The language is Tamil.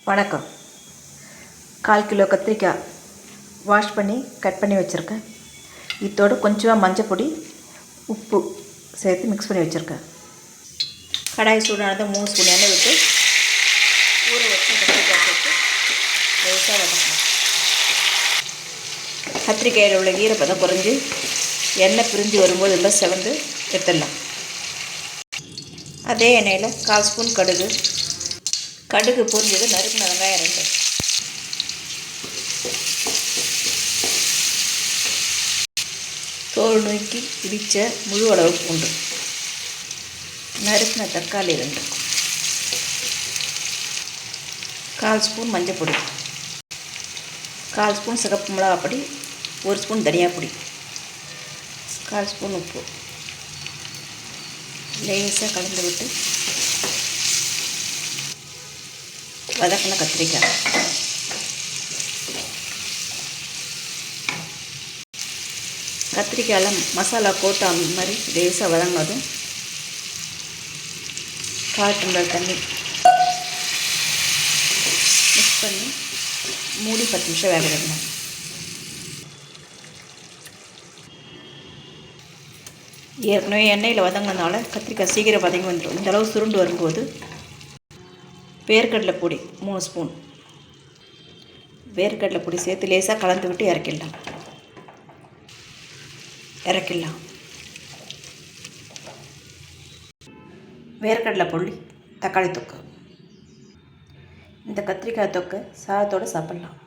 வணக்கம். 1/4 கிலோ கத்திரிக்காய் வாஷ் பண்ணி கட் பண்ணி வச்சுருக்கேன். இதோடு கொஞ்சமாக மஞ்சள் பொடி, உப்பு சேர்த்து மிக்ஸ் பண்ணி வச்சுருக்கேன். கடாய் சூடானதை 3 ஸ்பூன் எண்ணெய் விட்டு ஊற வச்சு கத்திரிக்காய் சேர்த்து லேசாக வதக்கணும். கத்திரிக்காயில் உள்ள ஈரப்பதம் குறைஞ்சி எண்ணெய் பிரிஞ்சு வரும்போது எல்லாம் செவந்து எடுத்துடலாம். அதே எண்ணெயில் 1/4 ஸ்பூன் கடுகு பொரிஞ்சது, நறுக்கின வெங்காயம் 2, தோல் நோக்கி இடித்த முழு அளவு பூண்டு, நறுக்கின தக்காளி 2, 1/4 ஸ்பூன் மஞ்சள் பொடி, 1/4 ஸ்பூன் சிகப்பு மிளகாய் பொடி, 1 ஸ்பூன் தனியா பொடி, 1/4 ஸ்பூன் உப்பு லேசாக கலந்து விட்டு வதக்கின கத்திரிக்காய், கத்திரிக்காயில் மசாலா கோட்டை அந்த மாதிரி லேசாக வதங்கினதும் 1/4 டம்ளர் தண்ணி மிக்ஸ் பண்ணி மூடி 10 நிமிஷம் வேக விடணும். ஏற்கனவே எண்ணெயில் வதங்கினதுனால கத்திரிக்காய் சீக்கிரம் வதங்கி வந்துடும். இந்த அளவு சுருண்டு வரும்போது வேர்க்கடலை பொடி 3 ஸ்பூன் வேர்க்கடலை பொடி சேர்த்து லேசாக கலந்து விட்டு இறக்கிடலாம். வேர்க்கடலை பொடி, தக்காளி தொக்கு. இந்த கத்திரிக்காய் தொக்கு சாதத்தோடு சாப்பிட்லாம்.